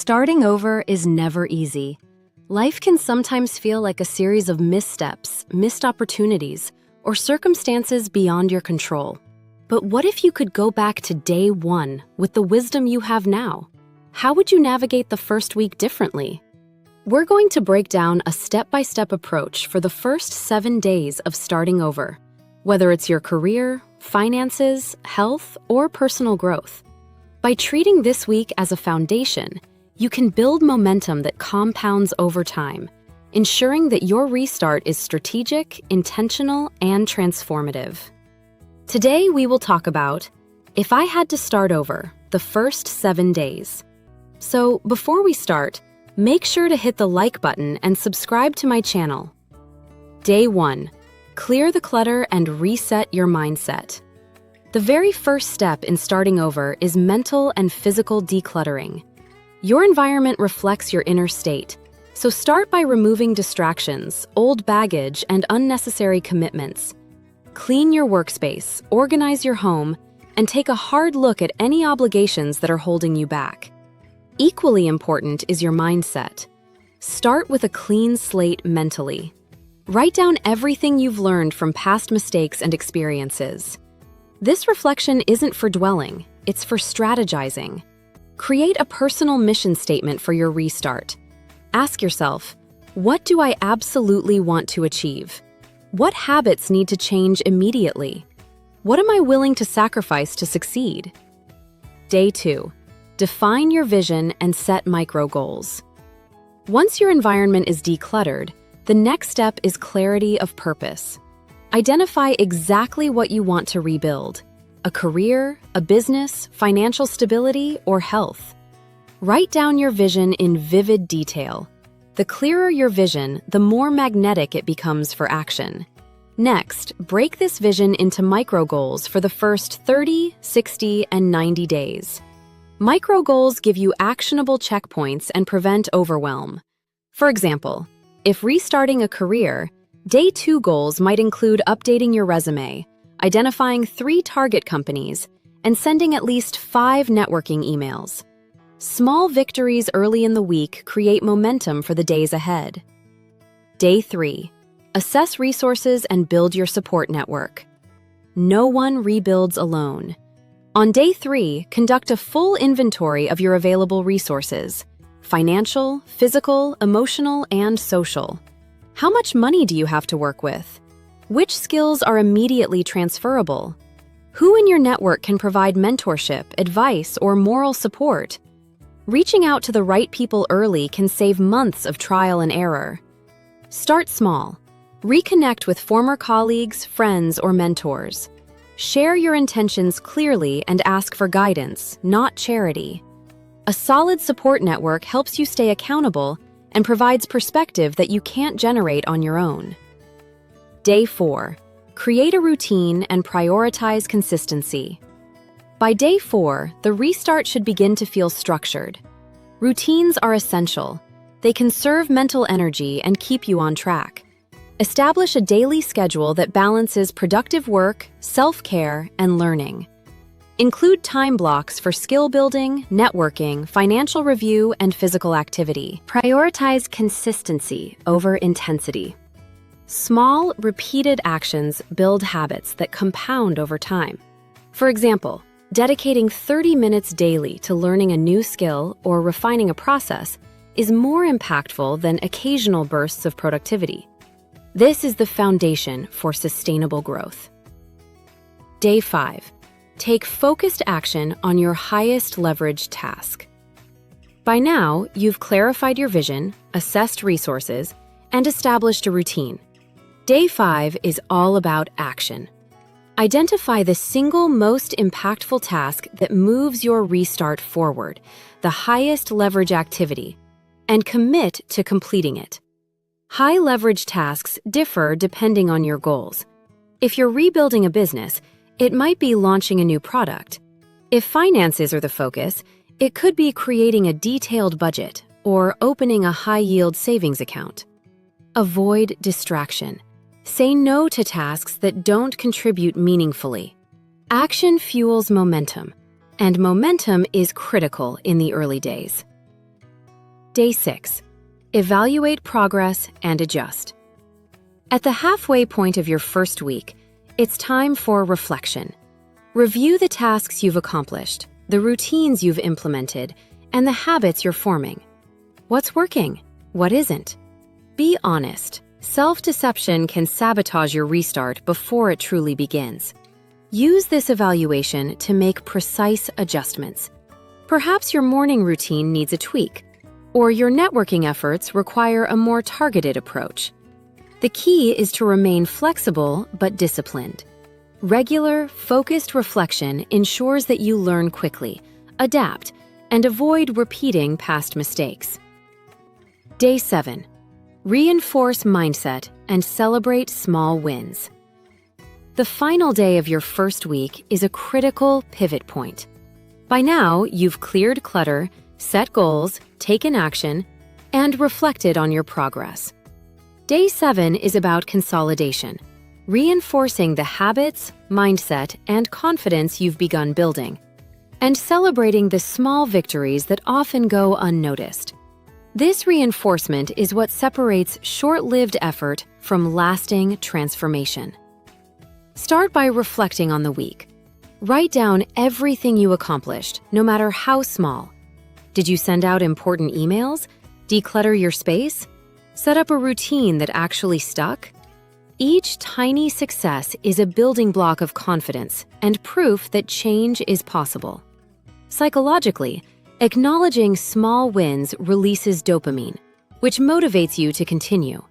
Starting over is never easy. Life can sometimes feel like a series of missteps, missed opportunities, or circumstances beyond your control. But what if you could go back to day one with the wisdom you have now? How would you navigate the first week differently? We're going to break down a step-by-step approach for the first 7 days of starting over, whether it's your career, finances, health, or personal growth. By treating this week as a foundation, you can build momentum that compounds over time, ensuring that your restart is strategic, intentional, and transformative. Today, we will talk about if I had to start over, the first 7 days. So, before we start, make sure to hit the like button and subscribe to my channel. Day 1. Clear the clutter and reset your mindset. The very first step in starting over is mental and physical decluttering. Your environment reflects your inner state, so start by removing distractions, old baggage, and unnecessary commitments. Clean your workspace, organize your home, and take a hard look at any obligations that are holding you back. Equally important is your mindset. Start with a clean slate mentally. Write down everything you've learned from past mistakes and experiences. This reflection isn't for dwelling, it's for strategizing. Create a personal mission statement for your restart. Ask yourself, what do I absolutely want to achieve? What habits need to change immediately? What am I willing to sacrifice to succeed? Day 2. Define your vision and set micro goals. Once your environment is decluttered, the next step is clarity of purpose. Identify exactly what you want to rebuild: a career, a business, financial stability, or health. Write down your vision in vivid detail. The clearer your vision, the more magnetic it becomes for action. Next, break this vision into micro goals for the first 30, 60, and 90 days. Micro goals give you actionable checkpoints and prevent overwhelm. For example, if restarting a career, Day 2 goals might include updating your resume, identifying 3 target companies, and sending at least 5 networking emails. Small victories early in the week create momentum for the days ahead. Day 3. Assess resources and build your support network. No one rebuilds alone. On Day 3, conduct a full inventory of your available resources: financial, physical, emotional, and social. How much money do you have to work with? Which skills are immediately transferable? Who in your network can provide mentorship, advice, or moral support? Reaching out to the right people early can save months of trial and error. Start small. Reconnect with former colleagues, friends, or mentors. Share your intentions clearly and ask for guidance, not charity. A solid support network helps you stay accountable and provides perspective that you can't generate on your own. Day 4. Create a routine and prioritize consistency. By Day 4, the restart should begin to feel structured. Routines are essential. They conserve mental energy and keep you on track. Establish a daily schedule that balances productive work, self-care, and learning. Include time blocks for skill building, networking, financial review, and physical activity. Prioritize consistency over intensity. Small, repeated actions build habits that compound over time. For example, dedicating 30 minutes daily to learning a new skill or refining a process is more impactful than occasional bursts of productivity. This is the foundation for sustainable growth. Day 5. Take focused action on your highest leverage task. By now, you've clarified your vision, assessed resources, and established a routine. Day 5 is all about action. Identify the single most impactful task that moves your restart forward, the highest leverage activity, and commit to completing it. High leverage tasks differ depending on your goals. If you're rebuilding a business, it might be launching a new product. If finances are the focus, it could be creating a detailed budget or opening a high-yield savings account. Avoid distraction. Say no to tasks that don't contribute meaningfully. Action fuels momentum, and momentum is critical in the early days. Day 6. Evaluate progress and adjust. At the halfway point of your first week, it's time for reflection. Review the tasks you've accomplished, the routines you've implemented, and the habits you're forming. What's working? What isn't? Be honest. Self-deception can sabotage your restart before it truly begins. Use this evaluation to make precise adjustments. Perhaps your morning routine needs a tweak, or your networking efforts require a more targeted approach. The key is to remain flexible but disciplined. Regular, focused reflection ensures that you learn quickly, adapt, and avoid repeating past mistakes. Day 7. Reinforce mindset and celebrate small wins. The final day of your first week is a critical pivot point. By now, you've cleared clutter, set goals, taken action, and reflected on your progress. Day 7 is about consolidation, reinforcing the habits, mindset, and confidence you've begun building, and celebrating the small victories that often go unnoticed. This reinforcement is what separates short-lived effort from lasting transformation. Start by reflecting on the week. Write down everything you accomplished, no matter how small. Did you send out important emails? Declutter your space? Set up a routine that actually stuck? Each tiny success is a building block of confidence and proof that change is possible. Psychologically, acknowledging small wins releases dopamine, which motivates you to continue.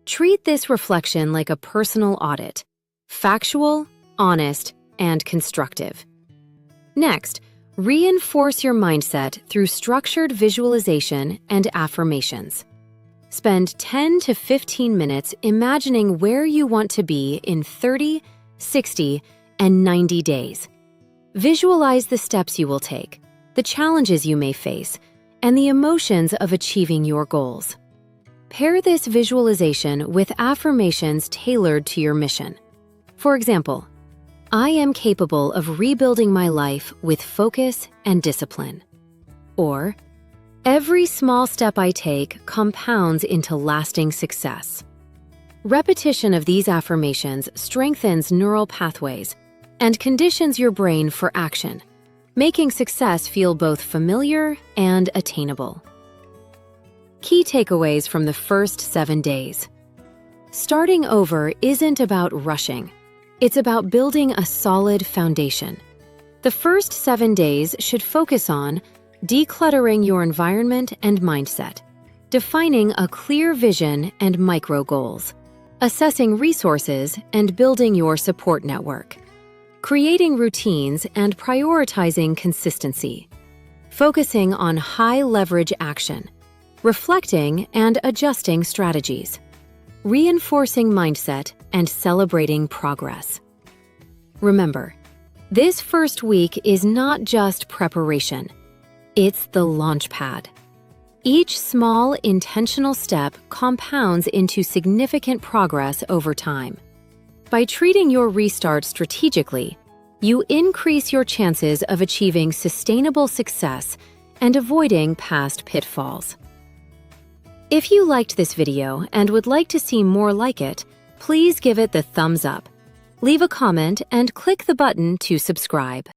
Treat this reflection like a personal audit, factual, honest, and constructive. Next, reinforce your mindset through structured visualization and affirmations. Spend 10 to 15 minutes imagining where you want to be in 30, 60, and 90 days. Visualize the steps you will take, the challenges you may face, and the emotions of achieving your goals. Pair this visualization with affirmations tailored to your mission. For example, I am capable of rebuilding my life with focus and discipline. Or, every small step I take compounds into lasting success. Repetition of these affirmations strengthens neural pathways and conditions your brain for action, making success feel both familiar and attainable. Key takeaways from the first 7 days. Starting over isn't about rushing. It's about building a solid foundation. The first 7 days should focus on decluttering your environment and mindset, defining a clear vision and micro goals, assessing resources and building your support network, creating routines and prioritizing consistency, focusing on high-leverage action, reflecting and adjusting strategies, reinforcing mindset and celebrating progress. Remember, this first week is not just preparation. It's the launch pad. Each small, intentional step compounds into significant progress over time. By treating your restart strategically, you increase your chances of achieving sustainable success and avoiding past pitfalls. If you liked this video and would like to see more like it, please give it the thumbs up. Leave a comment and click the button to subscribe.